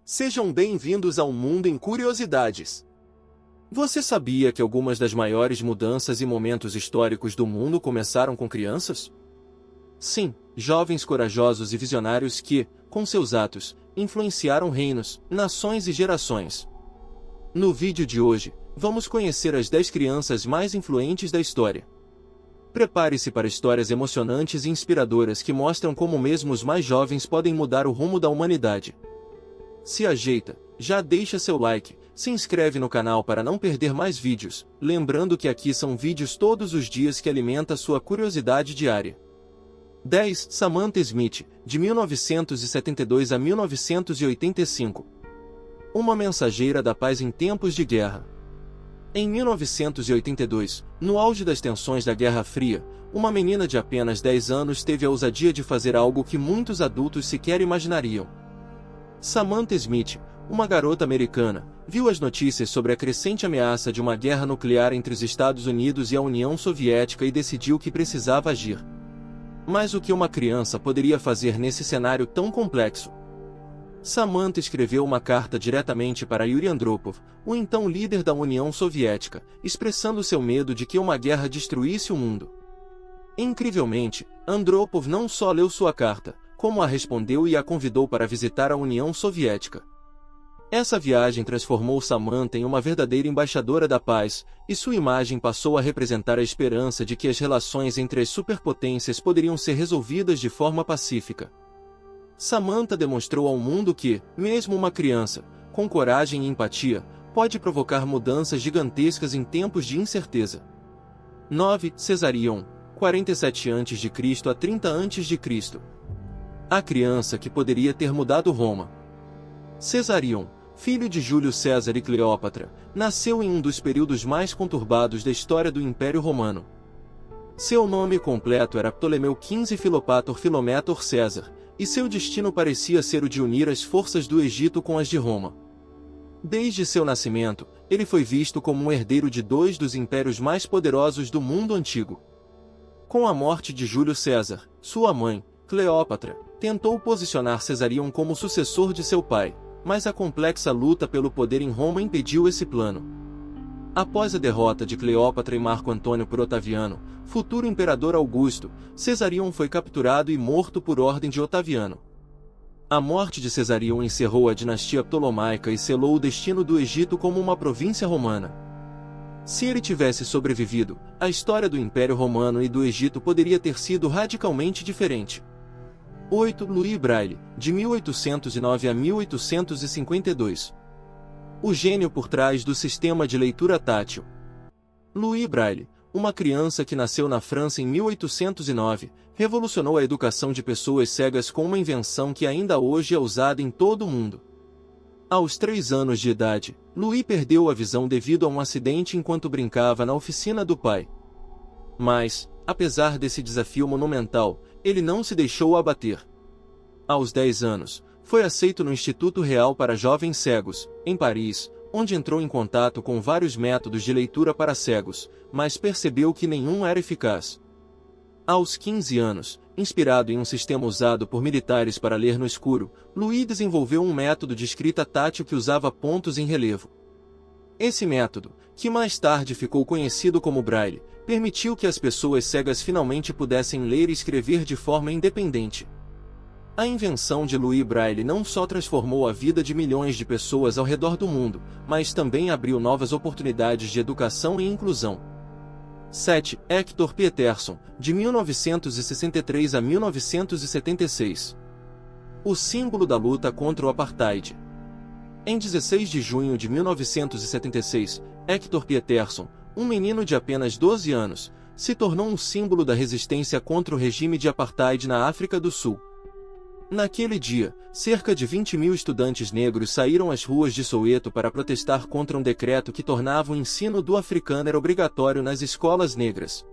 Sejam bem-vindos ao Mundo em Curiosidades. Você sabia que algumas das maiores mudanças e momentos históricos do mundo começaram com crianças? Sim, jovens corajosos e visionários que, com seus atos, influenciaram reinos, nações e gerações. No vídeo de hoje, vamos conhecer as 10 crianças mais influentes da história. Prepare-se para histórias emocionantes e inspiradoras que mostram como mesmo os mais jovens podem mudar o rumo da humanidade. Se ajeita, já deixa seu like, se inscreve no canal para não perder mais vídeos, lembrando que aqui são vídeos todos os dias que alimenta sua curiosidade diária. 10. Samantha Smith, de 1972 a 1985. Uma mensageira da paz em tempos de guerra. Em 1982, no auge das tensões da Guerra Fria, uma menina de apenas 10 anos teve a ousadia de fazer algo que muitos adultos sequer imaginariam. Samantha Smith, uma garota americana, viu as notícias sobre a crescente ameaça de uma guerra nuclear entre os Estados Unidos e a União Soviética e decidiu que precisava agir. Mas o que uma criança poderia fazer nesse cenário tão complexo? Samantha escreveu uma carta diretamente para Yuri Andropov, o então líder da União Soviética, expressando seu medo de que uma guerra destruísse o mundo. Incrivelmente, Andropov não só leu sua carta, como a respondeu e a convidou para visitar a União Soviética. Essa viagem transformou Samantha em uma verdadeira embaixadora da paz, e sua imagem passou a representar a esperança de que as relações entre as superpotências poderiam ser resolvidas de forma pacífica. Samantha demonstrou ao mundo que, mesmo uma criança, com coragem e empatia, pode provocar mudanças gigantescas em tempos de incerteza. 9. Cesarion, 47 a.C. a 30 a.C. A criança que poderia ter mudado Roma. Cesarion, filho de Júlio César e Cleópatra, nasceu em um dos períodos mais conturbados da história do Império Romano. Seu nome completo era Ptolomeu XV Filopator Filométor César, e seu destino parecia ser o de unir as forças do Egito com as de Roma. Desde seu nascimento, ele foi visto como um herdeiro de dois dos impérios mais poderosos do mundo antigo. Com a morte de Júlio César, sua mãe, Cleópatra, tentou posicionar Cesarion como sucessor de seu pai, mas a complexa luta pelo poder em Roma impediu esse plano. Após a derrota de Cleópatra e Marco Antônio por Otaviano, futuro imperador Augusto, Cesarion foi capturado e morto por ordem de Otaviano. A morte de Cesarion encerrou a dinastia ptolomaica e selou o destino do Egito como uma província romana. Se ele tivesse sobrevivido, a história do Império Romano e do Egito poderia ter sido radicalmente diferente. 8. Louis Braille, de 1809 a 1852. O gênio por trás do sistema de leitura tátil. Louis Braille, uma criança que nasceu na França em 1809, revolucionou a educação de pessoas cegas com uma invenção que ainda hoje é usada em todo o mundo. Aos 3 anos de idade, Louis perdeu a visão devido a um acidente enquanto brincava na oficina do pai. Mas, apesar desse desafio monumental, ele não se deixou abater. Aos 10 anos, foi aceito no Instituto Real para Jovens Cegos, em Paris, onde entrou em contato com vários métodos de leitura para cegos, mas percebeu que nenhum era eficaz. Aos 15 anos, inspirado em um sistema usado por militares para ler no escuro, Louis desenvolveu um método de escrita tátil que usava pontos em relevo. Esse método, que mais tarde ficou conhecido como Braille, permitiu que as pessoas cegas finalmente pudessem ler e escrever de forma independente. A invenção de Louis Braille não só transformou a vida de milhões de pessoas ao redor do mundo, mas também abriu novas oportunidades de educação e inclusão. 7. Hector Pieterson, de 1963 a 1976. O símbolo da luta contra o apartheid. Em 16 de junho de 1976, Hector Pieterson, um menino de apenas 12 anos, se tornou um símbolo da resistência contra o regime de apartheid na África do Sul. Naquele dia, cerca de 20.000 estudantes negros saíram às ruas de Soweto para protestar contra um decreto que tornava o ensino do Afrikaner obrigatório nas escolas negras.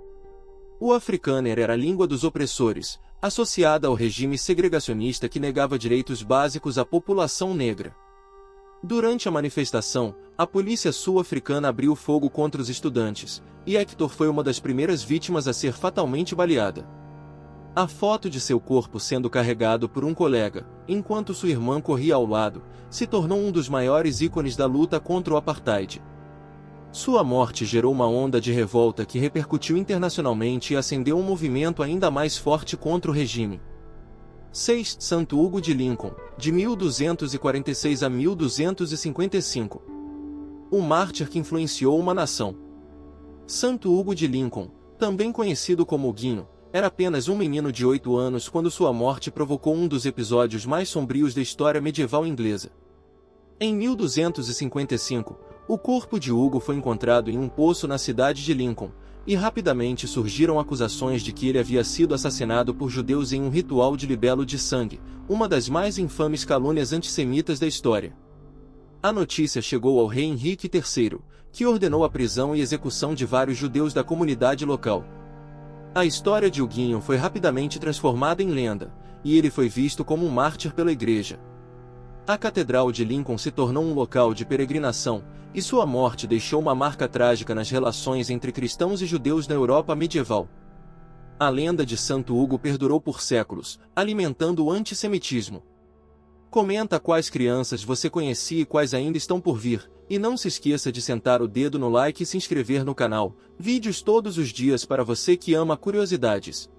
O Afrikaner era a língua dos opressores, associada ao regime segregacionista que negava direitos básicos à população negra. Durante a manifestação, a polícia sul-africana abriu fogo contra os estudantes, e Hector foi uma das primeiras vítimas a ser fatalmente baleada. A foto de seu corpo sendo carregado por um colega, enquanto sua irmã corria ao lado, se tornou um dos maiores ícones da luta contra o apartheid. Sua morte gerou uma onda de revolta que repercutiu internacionalmente e acendeu um movimento ainda mais forte contra o regime. 6. Santo Hugo de Lincoln, de 1246 a 1255. O mártir que influenciou uma nação. Santo Hugo de Lincoln, também conhecido como Huguinho, era apenas um menino de 8 anos quando sua morte provocou um dos episódios mais sombrios da história medieval inglesa. Em 1255, o corpo de Hugo foi encontrado em um poço na cidade de Lincoln, e rapidamente surgiram acusações de que ele havia sido assassinado por judeus em um ritual de libelo de sangue, uma das mais infames calúnias antissemitas da história. A notícia chegou ao rei Henrique III, que ordenou a prisão e execução de vários judeus da comunidade local. A história de Huguinho foi rapidamente transformada em lenda, e ele foi visto como um mártir pela igreja. A Catedral de Lincoln se tornou um local de peregrinação, e sua morte deixou uma marca trágica nas relações entre cristãos e judeus na Europa medieval. A lenda de Santo Hugo perdurou por séculos, alimentando o antissemitismo. Comenta quais crianças você conhecia e quais ainda estão por vir, e não se esqueça de sentar o dedo no like e se inscrever no canal. Vídeos todos os dias para você que ama curiosidades.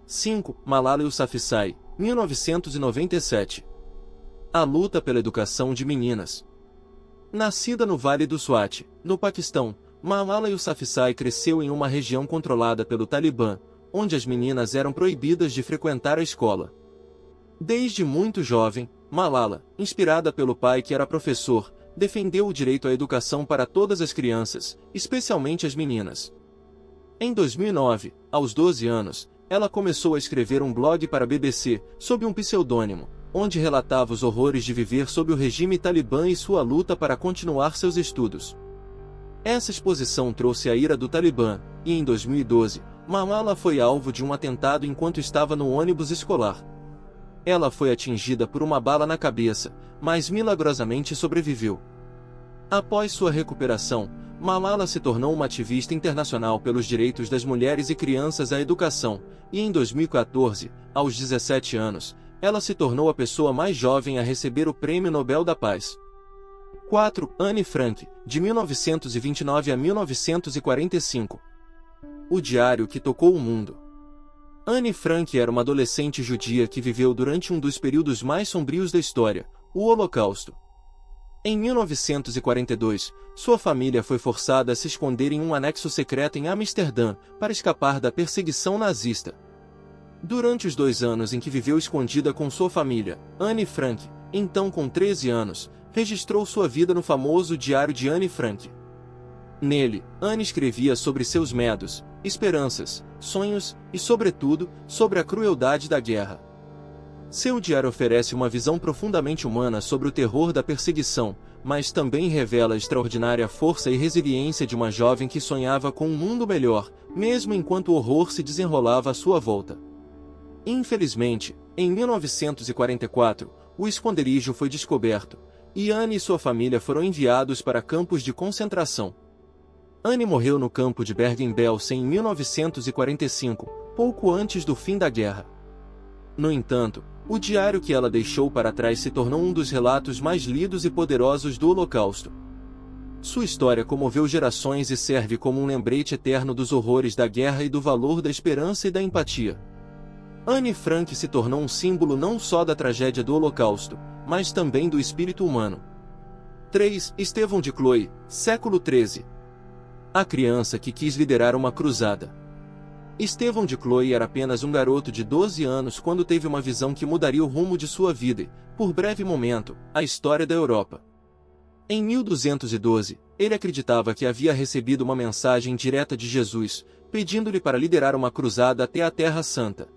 5. Malala Yousafzai, 1997. A luta pela educação de meninas. Nascida no Vale do Swat, no Paquistão, Malala Yousafzai cresceu em uma região controlada pelo Talibã, onde as meninas eram proibidas de frequentar a escola. Desde muito jovem, Malala, inspirada pelo pai que era professor, defendeu o direito à educação para todas as crianças, especialmente as meninas. Em 2009, aos 12 anos, ela começou a escrever um blog para a BBC, sob um pseudônimo, onde relatava os horrores de viver sob o regime talibã e sua luta para continuar seus estudos. Essa exposição trouxe a ira do Talibã, e em 2012, Malala foi alvo de um atentado enquanto estava no ônibus escolar. Ela foi atingida por uma bala na cabeça, mas milagrosamente sobreviveu. Após sua recuperação, Malala se tornou uma ativista internacional pelos direitos das mulheres e crianças à educação, e em 2014, aos 17 anos, ela se tornou a pessoa mais jovem a receber o Prêmio Nobel da Paz. 4. Anne Frank, de 1929 a 1945. O diário que tocou o mundo. Anne Frank era uma adolescente judia que viveu durante um dos períodos mais sombrios da história, o Holocausto. Em 1942, sua família foi forçada a se esconder em um anexo secreto em Amsterdã, para escapar da perseguição nazista. Durante os 2 anos em que viveu escondida com sua família, Anne Frank, então com 13 anos, registrou sua vida no famoso Diário de Anne Frank. Nele, Anne escrevia sobre seus medos, esperanças, sonhos e, sobretudo, sobre a crueldade da guerra. Seu diário oferece uma visão profundamente humana sobre o terror da perseguição, mas também revela a extraordinária força e resiliência de uma jovem que sonhava com um mundo melhor, mesmo enquanto o horror se desenrolava à sua volta. Infelizmente, em 1944, o esconderijo foi descoberto, e Anne e sua família foram enviados para campos de concentração. Anne morreu no campo de Bergen-Belsen em 1945, pouco antes do fim da guerra. No entanto, o diário que ela deixou para trás se tornou um dos relatos mais lidos e poderosos do Holocausto. Sua história comoveu gerações e serve como um lembrete eterno dos horrores da guerra e do valor da esperança e da empatia. Anne Frank se tornou um símbolo não só da tragédia do Holocausto, mas também do espírito humano. 3. Estevão de Cloy, século XIII. A criança que quis liderar uma cruzada. Estevão de Cloy era apenas um garoto de 12 anos quando teve uma visão que mudaria o rumo de sua vida e, por breve momento, a história da Europa. Em 1212, ele acreditava que havia recebido uma mensagem direta de Jesus, pedindo-lhe para liderar uma cruzada até a Terra Santa.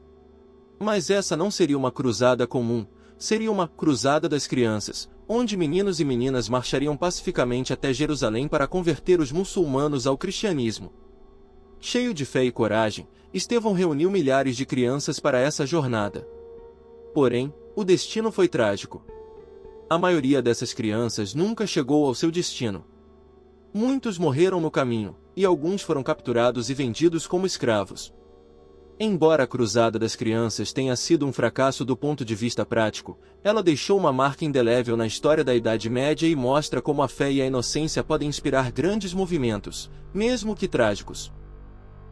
Mas essa não seria uma cruzada comum, seria uma cruzada das crianças, onde meninos e meninas marchariam pacificamente até Jerusalém para converter os muçulmanos ao cristianismo. Cheio de fé e coragem, Estevão reuniu milhares de crianças para essa jornada. Porém, o destino foi trágico. A maioria dessas crianças nunca chegou ao seu destino. Muitos morreram no caminho, e alguns foram capturados e vendidos como escravos. Embora a Cruzada das Crianças tenha sido um fracasso do ponto de vista prático, ela deixou uma marca indelével na história da Idade Média e mostra como a fé e a inocência podem inspirar grandes movimentos, mesmo que trágicos.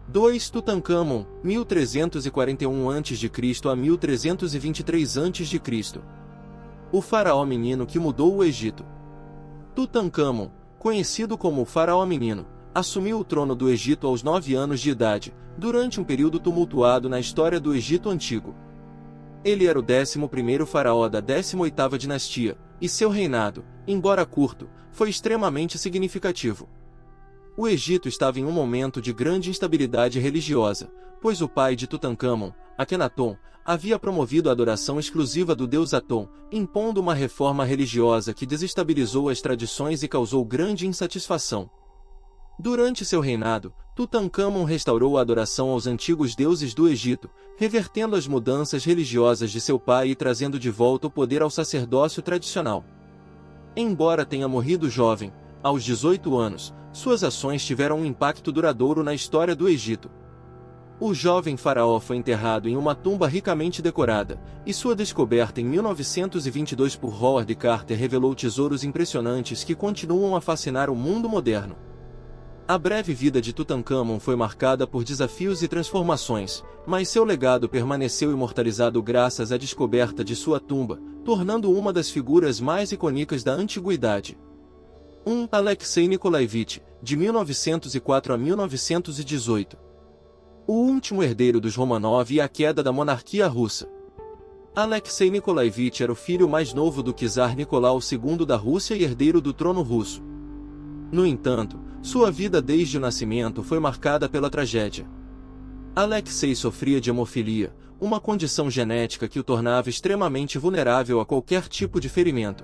2. Tutancâmon, 1341 a.C. a 1323 a.C. O faraó menino que mudou o Egito. Tutancâmon, conhecido como o faraó menino, assumiu o trono do Egito aos 9 anos de idade, durante um período tumultuado na história do Egito Antigo. Ele era o 11º faraó da 18ª dinastia, e seu reinado, embora curto, foi extremamente significativo. O Egito estava em um momento de grande instabilidade religiosa, pois o pai de Tutancâmon, Akenaton, havia promovido a adoração exclusiva do deus Aton, impondo uma reforma religiosa que desestabilizou as tradições e causou grande insatisfação. Durante seu reinado, Tutancâmon restaurou a adoração aos antigos deuses do Egito, revertendo as mudanças religiosas de seu pai e trazendo de volta o poder ao sacerdócio tradicional. Embora tenha morrido jovem, aos 18 anos, suas ações tiveram um impacto duradouro na história do Egito. O jovem faraó foi enterrado em uma tumba ricamente decorada, e sua descoberta em 1922 por Howard Carter revelou tesouros impressionantes que continuam a fascinar o mundo moderno. A breve vida de Tutancâmon foi marcada por desafios e transformações, mas seu legado permaneceu imortalizado graças à descoberta de sua tumba, tornando-o uma das figuras mais icônicas da antiguidade. 1. Alexei Nikolaevich, de 1904 a 1918. O último herdeiro dos Romanov e a queda da monarquia russa. Alexei Nikolaevich era o filho mais novo do czar Nicolau II da Rússia e herdeiro do trono russo. No entanto, sua vida desde o nascimento foi marcada pela tragédia. Alexei sofria de hemofilia, uma condição genética que o tornava extremamente vulnerável a qualquer tipo de ferimento.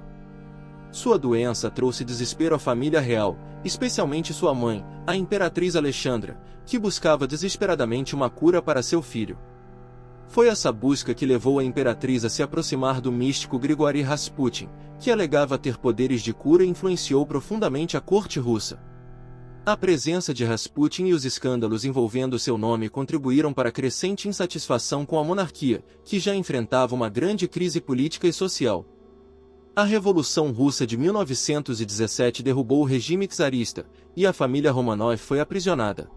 Sua doença trouxe desespero à família real, especialmente sua mãe, a imperatriz Alexandra, que buscava desesperadamente uma cura para seu filho. Foi essa busca que levou a imperatriz a se aproximar do místico Grigori Rasputin, que alegava ter poderes de cura e influenciou profundamente a corte russa. A presença de Rasputin e os escândalos envolvendo seu nome contribuíram para a crescente insatisfação com a monarquia, que já enfrentava uma grande crise política e social. A Revolução Russa de 1917 derrubou o regime czarista, e a família Romanov foi aprisionada.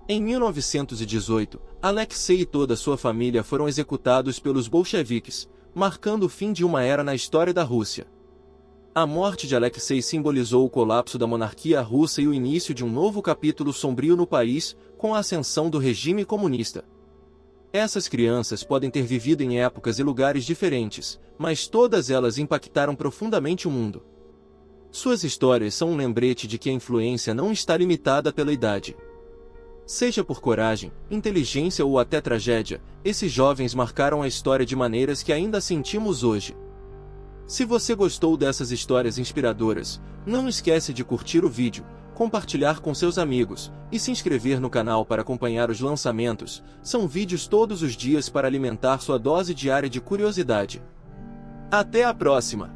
Em 1918, Alexei e toda sua família foram executados pelos bolcheviques, marcando o fim de uma era na história da Rússia. A morte de Alexei simbolizou o colapso da monarquia russa e o início de um novo capítulo sombrio no país, com a ascensão do regime comunista. Essas crianças podem ter vivido em épocas e lugares diferentes, mas todas elas impactaram profundamente o mundo. Suas histórias são um lembrete de que a influência não está limitada pela idade. Seja por coragem, inteligência ou até tragédia, esses jovens marcaram a história de maneiras que ainda sentimos hoje. Se você gostou dessas histórias inspiradoras, não esquece de curtir o vídeo, compartilhar com seus amigos, e se inscrever no canal para acompanhar os lançamentos. São vídeos todos os dias para alimentar sua dose diária de curiosidade. Até a próxima!